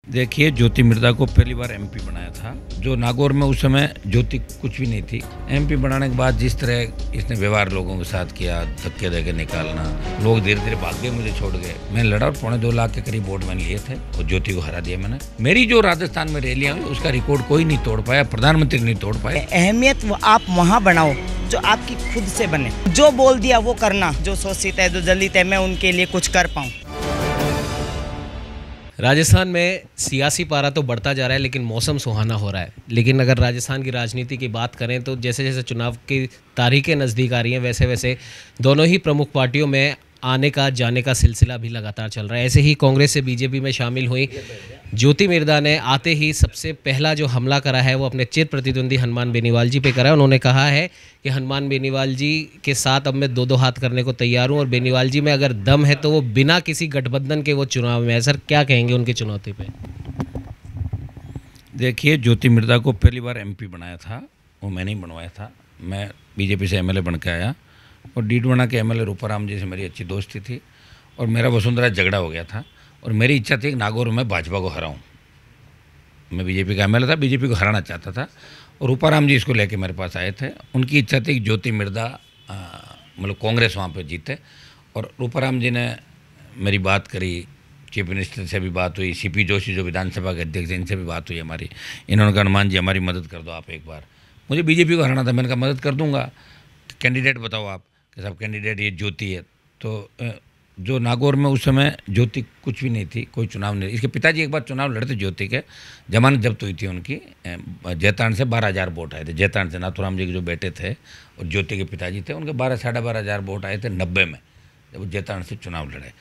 देखिए, ज्योति मिर्दा को पहली बार एमपी बनाया था। जो नागौर में उस समय ज्योति कुछ भी नहीं थी। एमपी बनाने के बाद जिस तरह इसने व्यवहार लोगों के साथ किया, धक्के देके निकालना, लोग धीरे धीरे भाग गए, मुझे छोड़ गए। मैं लड़ा और 2.25 लाख के करीब वोट मैंने लिए थे और ज्योति को हरा दिया मैंने। मेरी जो राजस्थान में रैलियां हुई उसका रिकॉर्ड कोई नहीं तोड़ पाया, प्रधानमंत्री नहीं तोड़ पाए। अहमियत आप वहाँ बनाओ जो आपकी खुद से बने। जो बोल दिया वो करना, जो शोषित है, जो दलित है, मैं उनके लिए कुछ कर पाऊँ। राजस्थान में सियासी पारा तो बढ़ता जा रहा है, लेकिन मौसम सुहाना हो रहा है। लेकिन अगर राजस्थान की राजनीति की बात करें तो जैसे जैसे चुनाव की तारीखें नज़दीक आ रही हैं, वैसे वैसे दोनों ही प्रमुख पार्टियों में आने का जाने का सिलसिला भी लगातार चल रहा है। ऐसे ही कांग्रेस से बीजेपी में शामिल हुई ज्योति मिर्दा ने आते ही सबसे पहला जो हमला करा है वो अपने चिर प्रतिद्वंदी हनुमान बेनीवाल जी पे करा है। उन्होंने कहा है कि हनुमान बेनीवाल जी के साथ अब मैं 2-2 हाथ करने को तैयार हूं और बेनीवाल जी में अगर दम है तो वो बिना किसी गठबंधन के वो चुनाव में है। सर, क्या कहेंगे उनकी चुनौती पे? देखिए, ज्योति मिर्दा को पहली बार एमपी बनाया था, वो मैंने ही बनवाया था। मैं बीजेपी से एमएलए बन के आया और डीडवाना के एमएलए रूपाराम जी से मेरी अच्छी दोस्ती थी और मेरा वसुंधरा झगड़ा हो गया था और मेरी इच्छा थी कि नागौर में भाजपा को हराऊं। मैं बीजेपी का एमएलए था, बीजेपी को हराना चाहता था और रूपाराम जी इसको लेके मेरे पास आए थे। उनकी इच्छा थी कि ज्योति मिर्दा मतलब कांग्रेस वहाँ पे जीते और रूपाराम जी ने मेरी बात करी, चीफ मिनिस्टर से भी बात हुई, सीपी जोशी जो विधानसभा के अध्यक्ष, इनसे भी बात हुई हमारी। इन्होंने कहा हनुमान जी हमारी मदद कर दो आप एक बार। मुझे बीजेपी को हराना था, मैंने कहा मदद कर दूंगा, कैंडिडेट बताओ आप। कि साहब कैंडिडेट ये ज्योति है। तो जो नागौर में उस समय ज्योति कुछ भी नहीं थी, कोई चुनाव नहीं। इसके पिताजी एक बार चुनाव लड़े थे ज्योति के, जमानत जब्त हुई थी उनकी। जैतान से 12,000 वोट आए थे। जैतान से नाथुराम जी के जो बेटे थे और ज्योति के पिताजी थे, उनके 12-12,500 वोट आए थे 90 में, जब वो जैतान से चुनाव लड़े।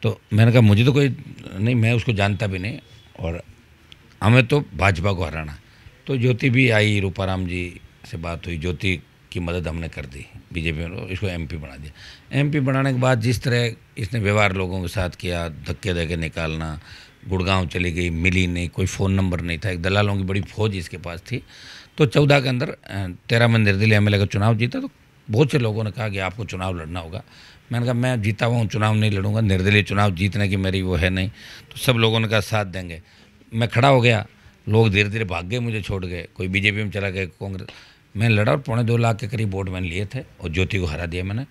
तो मैंने कहा मुझे तो कोई नहीं, मैं उसको जानता भी नहीं और हमें तो भाजपा को हराना। तो ज्योति भी आई, रूपाराम जी से बात हुई, ज्योति की मदद हमने कर दी बीजेपी में, इसको एमपी बना दिया। एमपी बनाने के बाद जिस तरह इसने व्यवहार लोगों के साथ किया, धक्के देके निकालना, गुड़गांव चली गई, मिली नहीं, कोई फ़ोन नंबर नहीं था, एक दलालों की बड़ी फौज इसके पास थी। तो 14 के अंदर 13 में निर्दलीय एमएलए का चुनाव जीता। तो बहुत से लोगों ने कहा कि आपको चुनाव लड़ना होगा। मैंने कहा मैं जीता हुआ हूँ, चुनाव नहीं लड़ूंगा, निर्दलीय चुनाव जीतने की मेरी वो है नहीं। तो सब लोगों ने कहा साथ देंगे। मैं खड़ा हो गया, लोग धीरे धीरे भाग गए, मुझे छोड़ गए, कोई बीजेपी में चला गया, कांग्रेस। मैं लड़ा और 2.25 लाख के करीब वोट मैंने लिए थे और ज्योति को हरा दिया मैंने।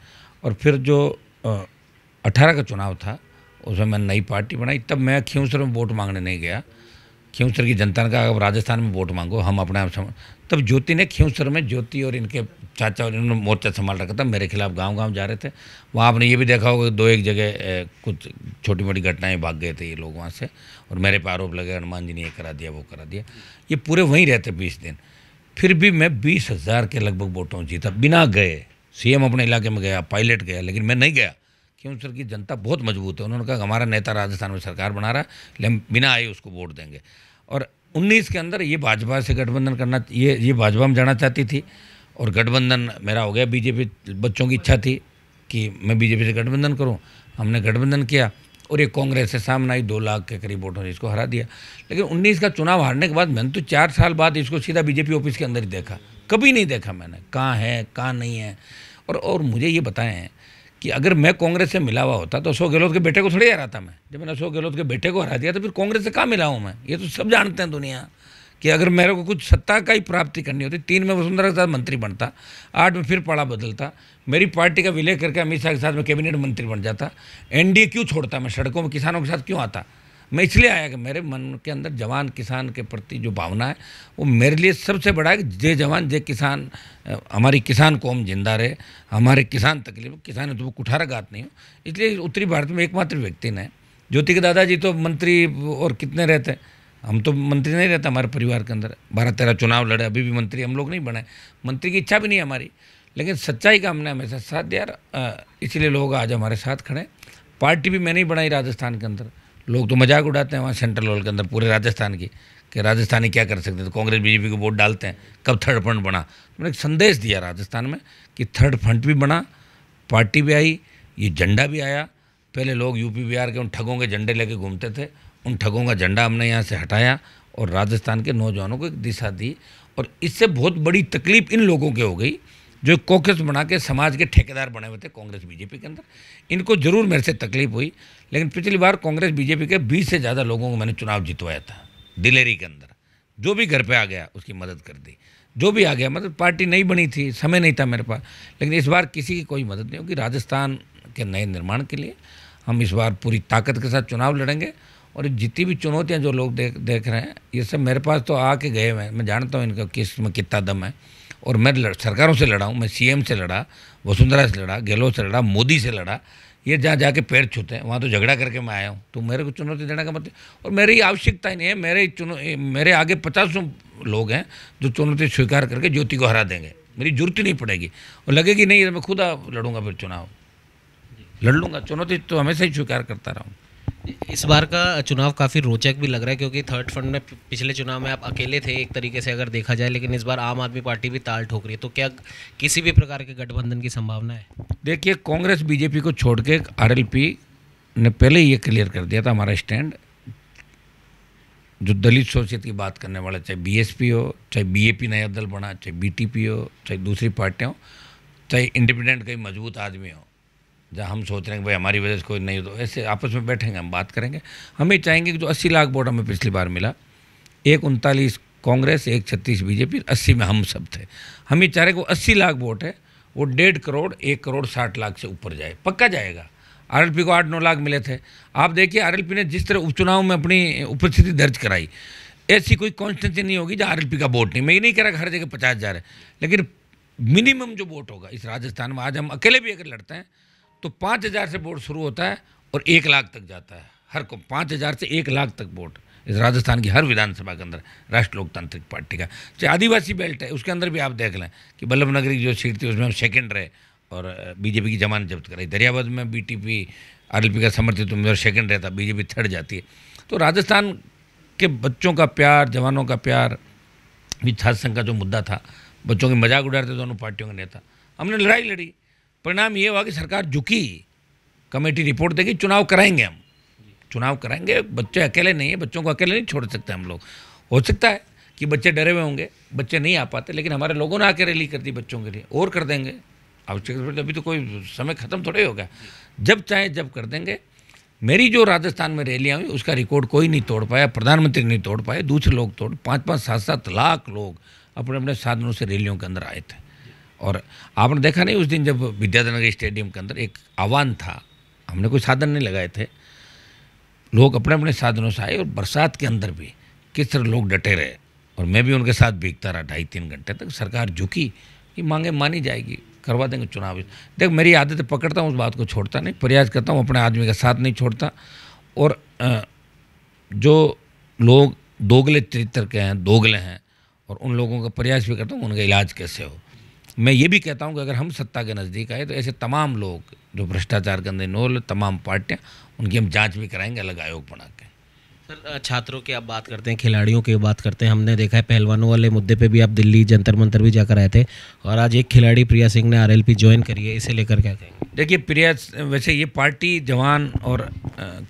और फिर जो 18 का चुनाव था उसमें मैंने नई पार्टी बनाई। तब मैं खींवसर में वोट मांगने नहीं गया। खींवसर की जनता ने कहा अगर राजस्थान में वोट मांगो, हम अपने आप तब ज्योति ने खींवसर में, ज्योति और इनके चाचा और इन्होंने मोर्चा संभाल रखा था, मेरे खिलाफ गांव-गांव जा रहे थे। वहाँ आपने ये भी देखा होगा 2-1 जगह कुछ छोटी मोटी घटनाएं, भाग गए थे ये लोग वहाँ से और मेरे पे आरोप लगे हनुमान जी ने ये करा दिया वो करा दिया। ये पूरे वहीं रहते 20 दिन। फिर भी मैं 20,000 के लगभग वोटों जीता बिना गए। सीएम अपने इलाके में गया, पायलट गया, लेकिन मैं नहीं गया। क्यों? सर की जनता बहुत मजबूत है। उन्होंने कहा हमारा नेता राजस्थान में सरकार बना रहा है, लेकिन बिना आए उसको वोट देंगे। और 19 के अंदर ये भाजपा से गठबंधन करना, ये भाजपा में जाना चाहती थी और गठबंधन मेरा हो गया। बीजेपी बच्चों की इच्छा थी कि मैं बीजेपी से गठबंधन करूँ, हमने गठबंधन किया और ये कांग्रेस से सामने आई, 2 लाख के करीब वोटों ने इसको हरा दिया। लेकिन 19 का चुनाव हारने के बाद मैंने तो 4 साल बाद इसको सीधा बीजेपी ऑफिस के अंदर ही देखा। कभी नहीं देखा मैंने, कहाँ है कहाँ नहीं है। और मुझे ये बताएं कि अगर मैं कांग्रेस से मिला हुआ होता तो अशोक गहलोत के बेटे को थोड़ी हराता मैं। जब मैंने अशोक गहलोत के बेटे को हरा दिया तो फिर कांग्रेस से कहाँ मिला हूँ मैं? ये तो सब जानते हैं दुनिया कि अगर मेरे को कुछ सत्ता का ही प्राप्ति करनी होती, 3 में वसुंधरा के साथ मंत्री बनता, 8 में फिर पड़ा बदलता, मेरी पार्टी का विलय करके अमित शाह के साथ में कैबिनेट मंत्री बन जाता, एनडीए क्यों छोड़ता, मैं सड़कों में किसानों के साथ क्यों आता? मैं इसलिए आया कि मेरे मन के अंदर जवान किसान के प्रति जो भावना है वो मेरे लिए सबसे बड़ा है कि जय जवान जय किसान, हमारी किसान कौम जिंदा रहे, हमारे किसान तकलीफ, किसान है तो वो कुठारा गात नहीं हो। इसलिए उत्तरी भारत में एकमात्र व्यक्ति ने, ज्योति के दादाजी तो मंत्री और कितने रहते, हम तो मंत्री नहीं रहता हमारे परिवार के अंदर, 12-13 चुनाव लड़े, अभी भी मंत्री हम लोग नहीं बने, मंत्री की इच्छा भी नहीं हमारी, लेकिन सच्चाई का हमने हमेशा साथ दिया। इसलिए लोग आज हमारे साथ खड़े। पार्टी भी मैंने ही बनाई राजस्थान के अंदर। लोग तो मजाक उड़ाते हैं वहाँ सेंट्रल हॉल के अंदर पूरे राजस्थान की कि राजस्थानी क्या कर सकते, तो कांग्रेस बीजेपी को वोट डालते हैं, कब थर्ड फ्रंट बना। तो मैंने एक संदेश दिया राजस्थान में कि थर्ड फ्रंट भी बना, पार्टी भी आई, ये झंडा भी आया। पहले लोग यूपी बिहार के उन ठगों के झंडे लेके घूमते थे, उन ठगों का झंडा हमने यहाँ से हटाया और राजस्थान के नौजवानों को एक दिशा दी। और इससे बहुत बड़ी तकलीफ इन लोगों के हो गई जो कॉकस बना के समाज के ठेकेदार बने हुए थे कांग्रेस बीजेपी के अंदर। इनको जरूर मेरे से तकलीफ हुई, लेकिन पिछली बार कांग्रेस बीजेपी के 20 से ज़्यादा लोगों को मैंने चुनाव जितवाया था दिलेरी के अंदर। जो भी घर पे आ गया उसकी मदद कर दी, जो भी आ गया, मतलब पार्टी नहीं बनी थी, समय नहीं था मेरे पास, लेकिन इस बार किसी की कोई मदद नहीं होगी। राजस्थान के नए निर्माण के लिए हम इस बार पूरी ताकत के साथ चुनाव लड़ेंगे। और जितनी भी चुनौतियां जो लोग देख रहे हैं, ये सब मेरे पास तो आके गए हुए हैं। मैं जानता हूँ इनका किस में कितना दम है। और मैं सरकारों से लड़ा हूँ, मैं सीएम से लड़ा, वसुंधरा से लड़ा, गहलोत से लड़ा, मोदी से लड़ा। ये जहाँ जाके पैर छूते हैं वहाँ तो झगड़ा करके मैं आया हूँ। तो मेरे को चुनौती देने का मतलब, और मेरी आवश्यकता ही नहीं है। मेरे आगे 50 लोग हैं जो चुनौती स्वीकार करके ज्योति को हरा देंगे। मेरी जरूरत ही नहीं पड़ेगी और लगेगी नहीं, मैं खुद लड़ूंगा, फिर चुनाव लड़ लूँगा। चुनौती तो हमेशा ही स्वीकार करता रहा हूँ। इस बार का चुनाव काफ़ी रोचक भी लग रहा है, क्योंकि थर्ड फ्रंट में पिछले चुनाव में आप अकेले थे एक तरीके से अगर देखा जाए, लेकिन इस बार आम आदमी पार्टी भी ताल ठोक रही है। तो क्या किसी भी प्रकार के गठबंधन की संभावना है? देखिए, कांग्रेस बीजेपी को छोड़ के आरएलपी ने पहले ही ये क्लियर कर दिया था हमारा स्टैंड। जो दलित शोषित की बात करने वाला, चाहे बीएसपी हो, चाहे बीएपी नया दल बना, चाहे बीटीपी हो, चाहे दूसरी पार्टियाँ हो, चाहे इंडिपेंडेंट कोई मजबूत आदमी हो, जहाँ हम सोच रहे हैं कि भाई हमारी वजह से कोई नहीं हो, तो ऐसे आपस में बैठेंगे, हम बात करेंगे। हम ये चाहेंगे कि जो 80 लाख वोट हमें पिछली बार मिला, 139 कांग्रेस, 136 बीजेपी, 80 में हम सब थे। हम ये चाह रहे हैं कि 80 लाख वोट है वो 1.5 करोड़ 1 करोड़ 60 लाख से ऊपर जाए, पक्का जाएगा। आरएलपी को 8-9 लाख मिले थे। आप देखिए आरएलपी ने जिस तरह उपचुनाव में अपनी उपस्थिति दर्ज कराई, ऐसी कोई कॉन्स्टिट्यूंसी नहीं होगी जहाँ आरएलपी का वोट नहीं। मैं ये नहीं कह रहा कि हर जगह 50,000 है, लेकिन मिनिमम जो वोट होगा इस राजस्थान में, आज हम अकेले भी अगर लड़ते हैं तो 5,000 से वोट शुरू होता है और 1 लाख तक जाता है। हर को 5,000 से 1 लाख तक वोट इस राजस्थान की हर विधानसभा के अंदर राष्ट्र लोकतांत्रिक पार्टी का। चाहे आदिवासी बेल्ट है, उसके अंदर भी आप देख लें कि बल्लभ नगरी जो सीट थी उसमें हम सेकेंड रहे और बीजेपी की जमानत जब्त कराई। दरियाबाद में बीटीपी आरएलपी का समर्थित उम्मीदवार सेकेंड रहता, बीजेपी थर्ड जाती है। तो राजस्थान के बच्चों का प्यार, जवानों का प्यार, भी छात्र संघ का जो मुद्दा था, बच्चों के मजाक उड़ाते दोनों पार्टियों के नेता, हमने लड़ाई लड़ी। परिणाम ये हुआ कि सरकार झुकी, कमेटी रिपोर्ट देगी, चुनाव कराएंगे, हम चुनाव कराएंगे। बच्चे अकेले नहीं है, बच्चों को अकेले नहीं छोड़ सकते हम लोग। हो सकता है कि बच्चे डरे हुए होंगे, बच्चे नहीं आ पाते, लेकिन हमारे लोगों ने आके रैली कर दी बच्चों के लिए, और कर देंगे। आवश्यक, अभी तो कोई समय खत्म थोड़े होगा, जब चाहे जब कर देंगे। मेरी जो राजस्थान में रैलियाँ हुई उसका रिकॉर्ड कोई नहीं तोड़ पाया, प्रधानमंत्री नहीं तोड़ पाए, दूसरे लोग तोड़, 5-5, 7-7 लाख लोग अपने अपने साधनों से रैलियों के अंदर आए थे। और आपने देखा नहीं उस दिन जब विद्याधर स्टेडियम के अंदर एक आह्वान था, हमने कोई साधन नहीं लगाए थे, लोग अपने अपने साधनों से आए और बरसात के अंदर भी किस तरह लोग डटे रहे, और मैं भी उनके साथ भीगता रहा 2.5-3 घंटे तक। सरकार झुकी कि मांगे मानी जाएगी, करवा देंगे चुनाव। देख, मेरी आदत है, पकड़ता हूँ उस बात को, छोड़ता नहीं, प्रयास करता हूँ, अपने आदमी का साथ नहीं छोड़ता। और जो लोग दोगले चरित्र के हैं, दोगले हैं, और उन लोगों का प्रयास भी करता हूँ उनका इलाज कैसे हो। मैं ये भी कहता हूँ कि अगर हम सत्ता के नज़दीक आए तो ऐसे तमाम लोग जो भ्रष्टाचार के अंदर इन्वॉल्व, तमाम पार्टियाँ, उनकी हम जांच भी कराएंगे अलग आयोग बना के। सर, छात्रों की आप बात करते हैं, खिलाड़ियों की बात करते हैं, हमने देखा है पहलवानों वाले मुद्दे पे भी आप दिल्ली जंतर मंतर भी जाकर आए थे, और आज एक खिलाड़ी प्रिया सिंह ने आरएलपी ज्वाइन करी है, इसे लेकर क्या कहेंगे? देखिए, प्रिया, वैसे ये पार्टी जवान और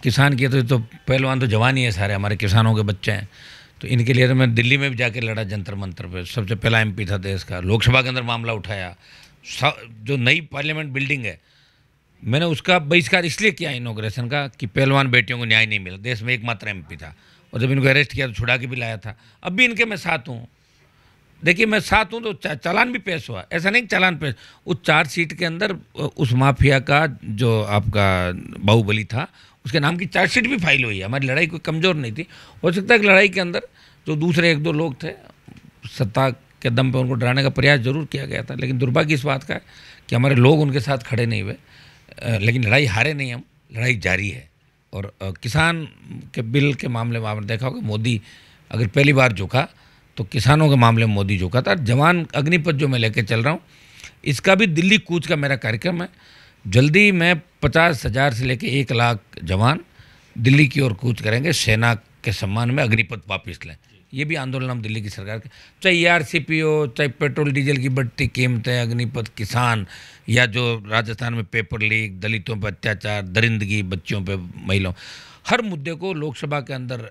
किसान की, तो पहलवान तो जवान ही है, सारे हमारे किसानों के बच्चे हैं। तो इनके लिए तो मैं दिल्ली में भी जाके लड़ा जंतर मंतर पे, सबसे पहला एमपी था देश का, लोकसभा के अंदर मामला उठाया। जो नई पार्लियामेंट बिल्डिंग है, मैंने उसका बहिष्कार इसलिए किया इनॉग्रेशन का कि पहलवान बेटियों को न्याय नहीं मिला, देश में एकमात्र एमपी था, और जब इनको अरेस्ट किया तो छुड़ा के भी लाया था। अब भी इनके मैं साथ हूँ। देखिए, मैं साथ हूँ तो चालान भी पेश हुआ, ऐसा नहीं कि चालान पेश, उस 4 सीट के अंदर उस माफिया का जो आपका बाहुबली था उसके नाम की चार्जशीट भी फाइल हुई है। हमारी लड़ाई कोई कमज़ोर नहीं थी। हो सकता है कि लड़ाई के अंदर जो दूसरे 1-2 लोग थे, सत्ता के दम पे उनको डराने का प्रयास जरूर किया गया था, लेकिन दुर्भाग्य इस बात का है कि हमारे लोग उनके साथ खड़े नहीं हुए। लेकिन लड़ाई हारे नहीं हम, लड़ाई जारी है। और किसान के बिल के मामले में आपने देखा होगा, मोदी अगर पहली बार झुका तो किसानों के मामले में मोदी झुका था। जवान अग्निपथ जो मैं लेके चल रहा हूँ, इसका भी दिल्ली कूच का मेरा कार्यक्रम है। जल्दी मैं 50,000 से लेके 1 लाख जवान दिल्ली की ओर कूच करेंगे, सेना के सम्मान में अग्निपथ वापस लें। ये भी आंदोलन हम दिल्ली की सरकार के, चाहे ERCP हो, चाहे पेट्रोल डीजल की बढ़ती कीमतें, अग्निपथ, किसान, या जो राजस्थान में पेपर लीक, दलितों पर अत्याचार, दरिंदगी, बच्चियों पे, महिलाओं, हर मुद्दे को लोकसभा के अंदर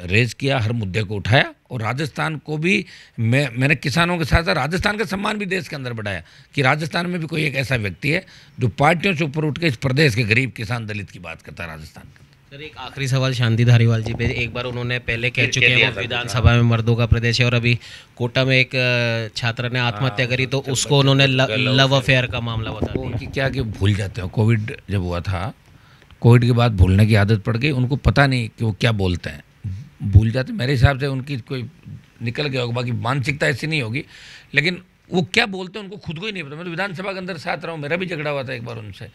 रेज किया, हर मुद्दे को उठाया और राजस्थान को भी मैंने किसानों के साथ साथ राजस्थान का सम्मान भी देश के अंदर बढ़ाया कि राजस्थान में भी कोई एक ऐसा व्यक्ति है जो पार्टियों से ऊपर उठ के इस प्रदेश के गरीब किसान दलित की बात करता है राजस्थान का। सर एक आखिरी सवाल शांति धारीवाल जी पे, एक बार उन्होंने पहले कह चुके हैं वो विधानसभा में मर्दों का प्रदेश है, और अभी कोटा में एक छात्र ने आत्महत्या करी तो उसको उन्होंने लव अफेयर का मामला बता दिया। उनकी क्या कि भूल जाते हो, कोविड जब हुआ था, कोविड के बाद भूलने की आदत पड़ गई, उनको पता नहीं कि वो क्या बोलते हैं, भूल जाते। मेरे हिसाब से उनकी कोई निकल गया होगा, बाकी मानसिकता ऐसी नहीं होगी, लेकिन वो क्या बोलते हैं उनको खुद को ही नहीं पता। मैं तो विधानसभा के अंदर साथ रहा हूँ, मेरा भी झगड़ा हुआ था एक बार उनसे,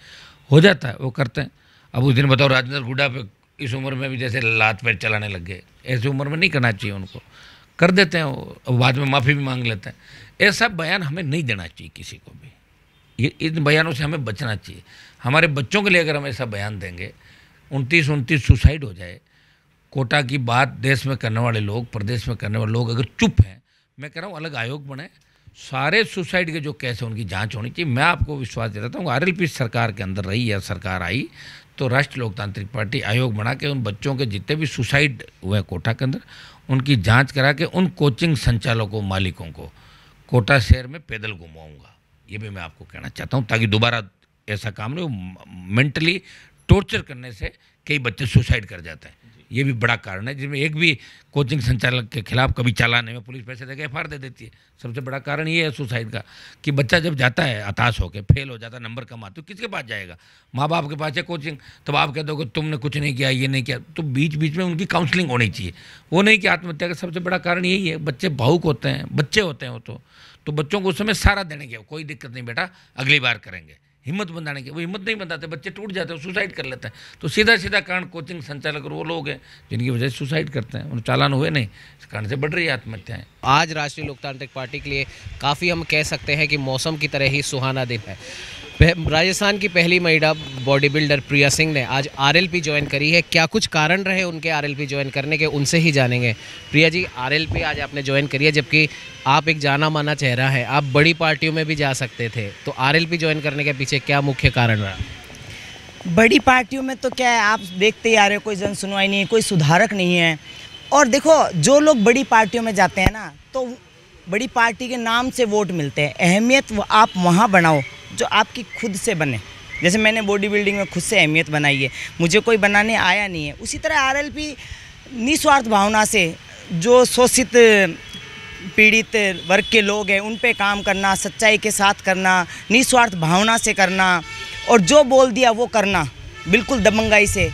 हो जाता है, वो करते हैं। अब उस दिन बताओ राजेंद्र हुड्डा पे इस उम्र में भी जैसे लात पैर चलाने लग गए, ऐसी उम्र में नहीं करना चाहिए उनको, कर देते हैं वो, अब बाद में माफ़ी भी मांग लेते हैं। ऐसा बयान हमें नहीं देना चाहिए किसी को भी, ये इन बयानों से हमें बचना चाहिए। हमारे बच्चों के लिए अगर हम ऐसा बयान देंगे, 29 सुसाइड हो जाए, कोटा की बात देश में करने वाले लोग, प्रदेश में करने वाले लोग अगर चुप हैं, मैं कह रहा हूँ अलग आयोग बने, सारे सुसाइड के जो केस हैं उनकी जांच होनी चाहिए। मैं आपको विश्वास दिलाता हूँ, आरएलपी सरकार के अंदर रही या सरकार आई तो राष्ट्रीय लोकतांत्रिक पार्टी आयोग बना के उन बच्चों के जितने भी सुसाइड हुए कोटा के अंदर, उनकी जांच करा के उन कोचिंग संचालकों मालिकों को कोटा शहर में पैदल घुमाऊंगा, ये भी मैं आपको कहना चाहता हूँ, ताकि दोबारा ऐसा काम नहीं हो। मेंटली टॉर्चर करने से कई बच्चे सुसाइड कर जाते हैं, ये भी बड़ा कारण है, जिसमें एक भी कोचिंग संचालक के खिलाफ कभी चालान में पुलिस पैसे देकर एफआईआर दे देती है। सबसे बड़ा कारण ये है सुसाइड का कि बच्चा जब जाता है हताश होकर, फेल हो जाता है, नंबर कम आते, तो किसके पास जाएगा? माँ बाप के पास है कोचिंग, तब आप कहते हो कि तुमने कुछ नहीं किया, ये नहीं किया, तो बीच बीच में उनकी काउंसलिंग होनी चाहिए। वो नहीं कि आत्महत्या का सबसे बड़ा कारण यही है, बच्चे भावुक होते हैं, बच्चे होते हैं वो, तो बच्चों को उस समय सारा देने के, कोई दिक्कत नहीं बेटा, अगली बार करेंगे, हिम्मत बंधाने की, वो हिम्मत नहीं बंधाते, बच्चे टूट जाते हैं, सुसाइड कर लेते हैं। तो सीधा सीधा कारण कोचिंग संचालक वो लोग हैं जिनकी वजह से सुसाइड करते हैं, उन चालान हुए नहीं, इस कारण से बढ़ रही है आत्महत्याएं। आज राष्ट्रीय लोकतांत्रिक पार्टी के लिए काफ़ी हम कह सकते हैं कि मौसम की तरह ही सुहाना दिन है। राजस्थान की पहली महिला बॉडी बिल्डर प्रिया सिंह ने आज आरएलपी ज्वाइन करी है। क्या कुछ कारण रहे उनके आरएलपी ज्वाइन करने के, उनसे ही जानेंगे। प्रिया जी, आरएलपी आज आपने ज्वाइन करी है, जबकि आप एक जाना माना चेहरा है, आप बड़ी पार्टियों में भी जा सकते थे, तो आरएलपी ज्वाइन करने के पीछे क्या मुख्य कारण रहा? बड़ी पार्टियों में तो क्या है, आप देखते ही आ रहे हो, कोई जन सुनवाई नहीं है, कोई सुधारक नहीं है। और देखो, जो लोग बड़ी पार्टियों में जाते हैं ना, तो बड़ी पार्टी के नाम से वोट मिलते हैं। अहमियत आप वहाँ बनाओ जो आपकी खुद से बने। जैसे मैंने बॉडी बिल्डिंग में खुद से अहमियत बनाई है, मुझे कोई बनाने आया नहीं है। उसी तरह आरएलपी निस्वार्थ भावना से जो शोषित पीड़ित वर्ग के लोग हैं उन पे काम करना, सच्चाई के साथ करना, निस्वार्थ भावना से करना, और जो बोल दिया वो करना बिल्कुल दबंगाई से।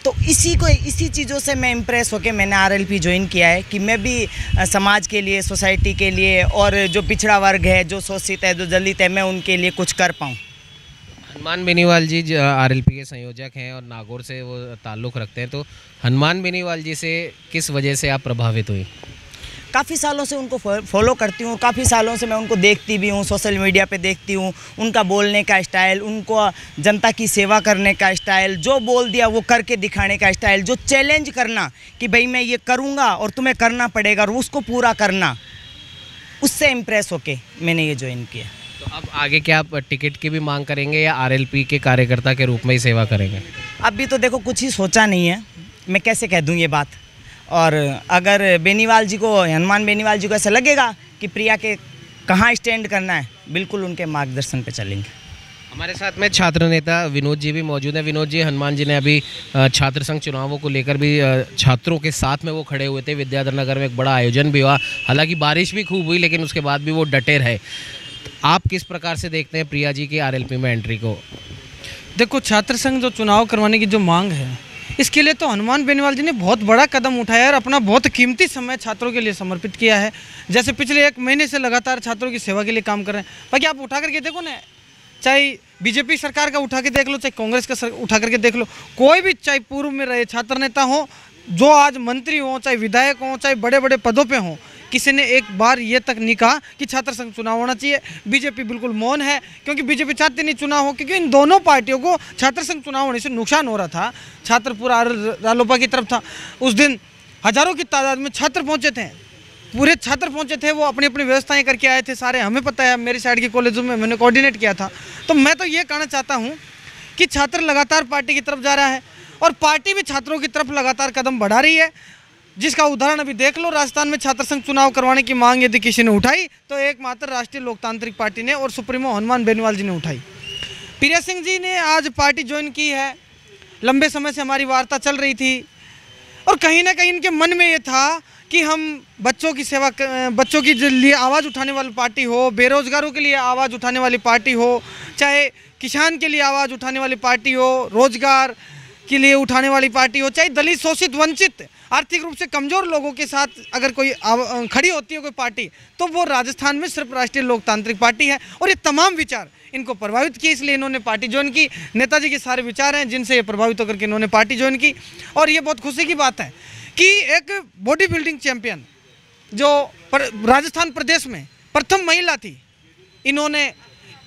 तो इसी चीज़ों से मैं इम्प्रेस होकर मैंने आरएलपी ज्वाइन किया है कि मैं भी समाज के लिए, सोसाइटी के लिए, और जो पिछड़ा वर्ग है, जो शोषित है, जो दलित है, मैं उनके लिए कुछ कर पाऊँ। हनुमान बेनीवाल जी आरएलपी के संयोजक हैं और नागौर से वो ताल्लुक़ रखते हैं, तो हनुमान बेनीवाल जी से किस वजह से आप प्रभावित हुई? काफ़ी सालों से उनको फॉलो करती हूँ, काफ़ी सालों से मैं उनको देखती भी हूँ, सोशल मीडिया पे देखती हूँ, उनका बोलने का स्टाइल, उनको जनता की सेवा करने का स्टाइल, जो बोल दिया वो करके दिखाने का स्टाइल, जो चैलेंज करना कि भाई मैं ये करूँगा और तुम्हें करना पड़ेगा और उसको पूरा करना, उससे इम्प्रेस होके मैंने ये ज्वाइन किया। तो अब आगे क्या आप टिकट की भी मांग करेंगे या आरएलपी के कार्यकर्ता के रूप में ही सेवा करेंगे? अभी तो देखो कुछ ही सोचा नहीं है, मैं कैसे कह दूँ ये बात। और अगर बेनीवाल जी को, हनुमान बेनीवाल जी को ऐसा लगेगा कि प्रिया के कहाँ स्टैंड करना है, बिल्कुल उनके मार्गदर्शन पे चलेंगे। हमारे साथ में छात्र नेता विनोद जी भी मौजूद हैं। विनोद जी, हनुमान जी ने अभी छात्र संघ चुनावों को लेकर भी छात्रों के साथ में वो खड़े हुए थे। विद्याधर नगर में एक बड़ा आयोजन भी हुआ, हालांकि बारिश भी खूब हुई, लेकिन उसके बाद भी वो डटे रहे। आप किस प्रकार से देखते हैं प्रिया जी की आरएलपी में एंट्री को? देखो, छात्र संघ जो चुनाव करवाने की जो मांग है, इसके लिए तो हनुमान बेनीवाल जी ने बहुत बड़ा कदम उठाया और अपना बहुत कीमती समय छात्रों के लिए समर्पित किया है। जैसे पिछले 1 महीने से लगातार छात्रों की सेवा के लिए काम कर रहे हैं। बाकी आप उठा करके देखो ना, चाहे बीजेपी सरकार का उठा के देख लो, चाहे कांग्रेस का उठा करके देख लो, कोई भी, चाहे पूर्व में रहे छात्र नेता हो, जो आज मंत्री हो, चाहे विधायक हो, चाहे बड़े बड़े पदों पे हो, किसी ने एक बार ये तक नहीं कहा कि छात्र संघ चुनाव होना चाहिए। बीजेपी बिल्कुल मौन है, क्योंकि बीजेपी चाहती नहीं चुनाव हो, क्योंकि इन दोनों पार्टियों को छात्र संघ चुनाव होने से नुकसान हो रहा था। छात्र पूरा रालोपा की तरफ था। उस दिन हजारों की तादाद में छात्र पहुंचे थे, पूरे छात्र पहुंचे थे, वो अपनी अपनी व्यवस्थाएं करके आए थे सारे, हमें पता है, मेरी साइड के कॉलेजों में मैंने कोऑर्डिनेट किया था। तो मैं तो ये कहना चाहता हूँ कि छात्र लगातार पार्टी की तरफ जा रहा है और पार्टी भी छात्रों की तरफ लगातार कदम बढ़ा रही है। जिसका उदाहरण अभी देख लो, राजस्थान में छात्र संघ चुनाव करवाने की मांग यदि किसी ने उठाई तो एकमात्र राष्ट्रीय लोकतांत्रिक पार्टी ने और सुप्रीमो हनुमान बेनीवाल जी ने उठाई। प्रिया सिंह जी ने आज पार्टी ज्वाइन की है। लंबे समय से हमारी वार्ता चल रही थी और कहीं ना कहीं इनके मन में ये था कि हम बच्चों की सेवा, बच्चों के लिए आवाज़ उठाने वाली पार्टी हो, बेरोजगारों के लिए आवाज़ उठाने वाली पार्टी हो, चाहे किसान के लिए आवाज़ उठाने वाली पार्टी हो, रोजगार के लिए उठाने वाली पार्टी हो, चाहे दलित, शोषित, वंचित, आर्थिक रूप से कमज़ोर लोगों के साथ अगर कोई खड़ी होती है कोई पार्टी, तो वो राजस्थान में सिर्फ राष्ट्रीय लोकतांत्रिक पार्टी है। और ये तमाम विचार इनको प्रभावित किए, इसलिए इन्होंने पार्टी ज्वाइन की। नेताजी के सारे विचार हैं जिनसे ये प्रभावित होकर के इन्होंने पार्टी ज्वाइन की। और ये बहुत खुशी की बात है कि एक बॉडी बिल्डिंग चैंपियन जो राजस्थान प्रदेश में प्रथम महिला थी, इन्होंने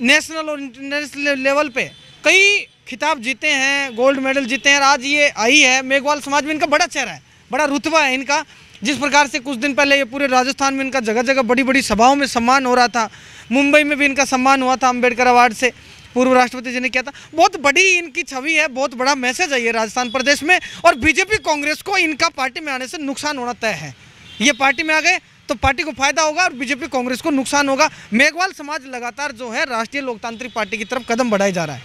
नेशनल और इंटरनेशनल लेवल पे कई खिताब जीते हैं, गोल्ड मेडल जीते हैं। आज ये आई है, मेघवाल समाज में इनका बड़ा चेहरा है, बड़ा रुतबा है इनका। जिस प्रकार से कुछ दिन पहले ये पूरे राजस्थान में इनका जगह जगह बड़ी बड़ी सभाओं में सम्मान हो रहा था, मुंबई में भी इनका सम्मान हुआ था अम्बेडकर अवार्ड से, पूर्व राष्ट्रपति जी ने किया था। बहुत बड़ी इनकी छवि है, बहुत बड़ा मैसेज है ये राजस्थान प्रदेश में। और बीजेपी कांग्रेस को इनका पार्टी में आने से नुकसान होना तय है। ये पार्टी में आ गए तो पार्टी को फायदा होगा और बीजेपी कांग्रेस को नुकसान होगा। मेघवाल समाज लगातार जो है राष्ट्रीय लोकतांत्रिक पार्टी की तरफ कदम बढ़ाई जा रहा है,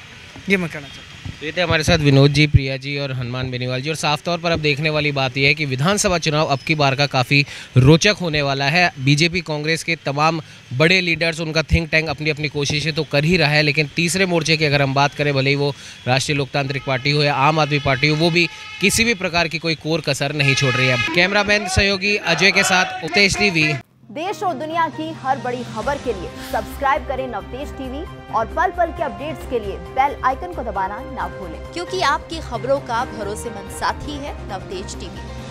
ये मैं कहना चाहता हूँ। तो ये थे हमारे साथ विनोद जी, प्रिया जी और हनुमान बेनीवाल जी। और साफ तौर पर अब देखने वाली बात यह है कि विधानसभा चुनाव अब की बार का काफ़ी रोचक होने वाला है। बीजेपी कांग्रेस के तमाम बड़े लीडर्स, उनका थिंक टैंक अपनी अपनी कोशिशें तो कर ही रहा है, लेकिन तीसरे मोर्चे की अगर हम बात करें, भले ही वो राष्ट्रीय लोकतांत्रिक पार्टी हो या आम आदमी पार्टी हो, वो भी किसी भी प्रकार की कोई कोर कसर नहीं छोड़ रही है। कैमरामैन सहयोगी अजय के साथ उत्तेज टीवी। देश और दुनिया की हर बड़ी खबर के लिए सब्सक्राइब करें नवतेज टीवी और पल पल के अपडेट्स के लिए बेल आइकन को दबाना ना भूलें, क्योंकि आपकी खबरों का भरोसेमंद साथी है नवतेज टीवी।